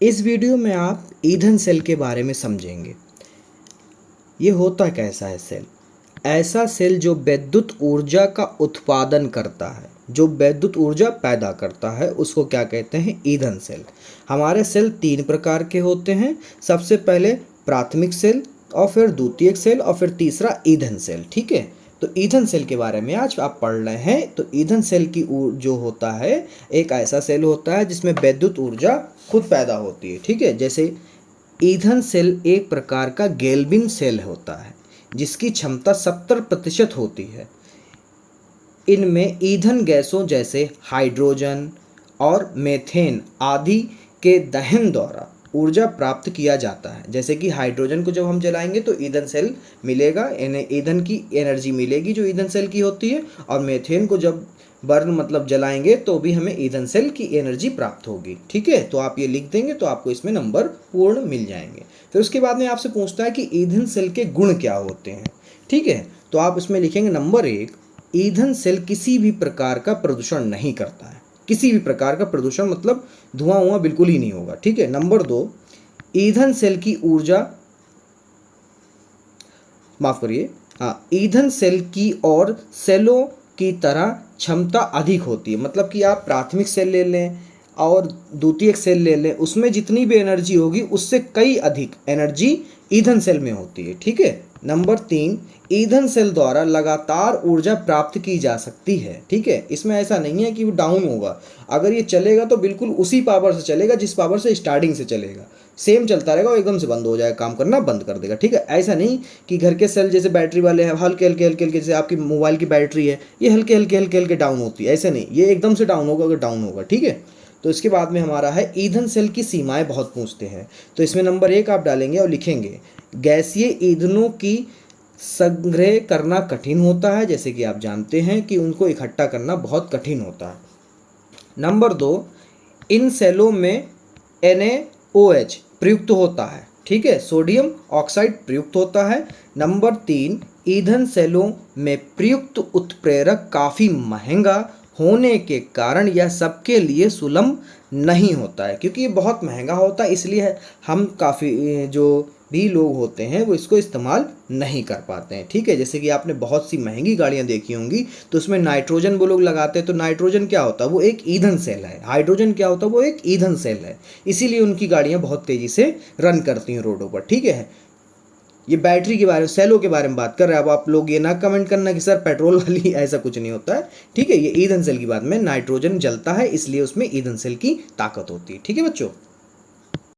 इस वीडियो में आप ईंधन सेल के बारे में समझेंगे। ये होता कैसा है सेल? ऐसा सेल जो विद्युत ऊर्जा का उत्पादन करता है, जो विद्युत ऊर्जा पैदा करता है, उसको क्या कहते हैं? ईंधन सेल। हमारे सेल तीन प्रकार के होते हैं। सबसे पहले प्राथमिक सेल, और फिर द्वितीयक सेल, और फिर तीसरा ईंधन सेल। ठीक है, तो ईंधन सेल के बारे में आज आप पढ़ रहे हैं। तो ईंधन सेल की जो होता है, एक ऐसा सेल होता है जिसमें विद्युत ऊर्जा खुद पैदा होती है। ठीक है, जैसे ईंधन सेल एक प्रकार का गैल्विन सेल होता है जिसकी क्षमता 70% होती है। इनमें ईंधन गैसों जैसे हाइड्रोजन और मीथेन आदि के दहन द्वारा ऊर्जा प्राप्त किया जाता है। जैसे कि हाइड्रोजन को जब हम जलाएंगे तो ईंधन सेल मिलेगा, इन्हें ईंधन की एनर्जी मिलेगी जो ईंधन सेल की होती है, और मीथेन को जब बर्न मतलब जलाएंगे तो भी हमें ईंधन सेल की एनर्जी प्राप्त होगी। ठीक है, तो आप ये लिख देंगे तो आपको इसमें नंबर पूर्ण मिल जाएंगे। फिर उसके बाद में आपसे पूछता है कि ईंधन सेल के गुण क्या होते हैं। ठीक है, तो आप इसमें लिखेंगे नंबर 1, ईंधन सेल किसी भी प्रकार का प्रदूषण नहीं करता है। किसी भी प्रकार का प्रदूषण मतलब धुआं बिल्कुल ही नहीं होगा। ठीक है, नंबर 2, ईंधन सेल की ऊर्जा, माफ करिए, हाँ, ईंधन सेल की और सेलों की तरह क्षमता अधिक होती है। मतलब कि आप प्राथमिक सेल ले लें और द्वितीयक सेल ले लें, उसमें जितनी भी एनर्जी होगी उससे कई अधिक एनर्जी ईंधन सेल में होती है। ठीक है, नंबर 3, ईंधन सेल द्वारा लगातार ऊर्जा प्राप्त की जा सकती है। ठीक है, इसमें ऐसा नहीं है कि वो डाउन होगा। अगर ये चलेगा तो बिल्कुल उसी पावर से चलेगा जिस पावर से स्टार्टिंग से चलेगा, सेम चलता रहेगा, वो एकदम से बंद हो जाएगा, काम करना बंद कर देगा। ठीक है, ऐसा नहीं कि घर के सेल जैसे बैटरी वाले हैं, हल्के हल्के हल्के हल्के, जैसे आपकी मोबाइल की बैटरी है, ये हल्के हल्के हल्के हल्के डाउन होती है, ऐसे नहीं, ये एकदम से डाउन होगा अगर डाउन होगा। ठीक है, तो इसके बाद में हमारा है ईंधन सेल की सीमाएं बहुत पूछते हैं। तो इसमें नंबर 1 आप डालेंगे और लिखेंगे गैसीय ईंधनों की संग्रह करना कठिन होता है। जैसे कि आप जानते हैं कि उनको इकट्ठा करना बहुत कठिन होता है। नंबर 2, इन सेलों में NaOH प्रयुक्त होता है। ठीक है, सोडियम ऑक्साइड प्रयुक्त होता है। नंबर 3, ईंधन सेलों में प्रयुक्त उत्प्रेरक काफ़ी महंगा होने के कारण यह सबके लिए सुलभ नहीं होता है, क्योंकि ये बहुत महंगा होता है, इसलिए हम काफ़ी जो भी लोग होते हैं वो इसको इस्तेमाल नहीं कर पाते हैं। ठीक है, जैसे कि आपने बहुत सी महंगी गाड़ियां देखी होंगी तो उसमें नाइट्रोजन वो लोग लगाते हैं। तो नाइट्रोजन क्या होता है? वो एक ईंधन सेल है। हाइड्रोजन क्या होता है? वो एक ईंधन सेल है। इसीलिए उनकी गाड़ियां बहुत तेज़ी से रन करती हैं रोडों पर। ठीक है, ये बैटरी के बारे में, सेलों के बारे में बात कर रहे हैं। अब आप लोग ये ना कमेंट करना कि सर पेट्रोल वाली, ऐसा कुछ नहीं होता है। ठीक है, ये ईंधन सेल की बात में, नाइट्रोजन जलता है इसलिए उसमें ईंधन सेल की ताकत होती है। ठीक है बच्चों।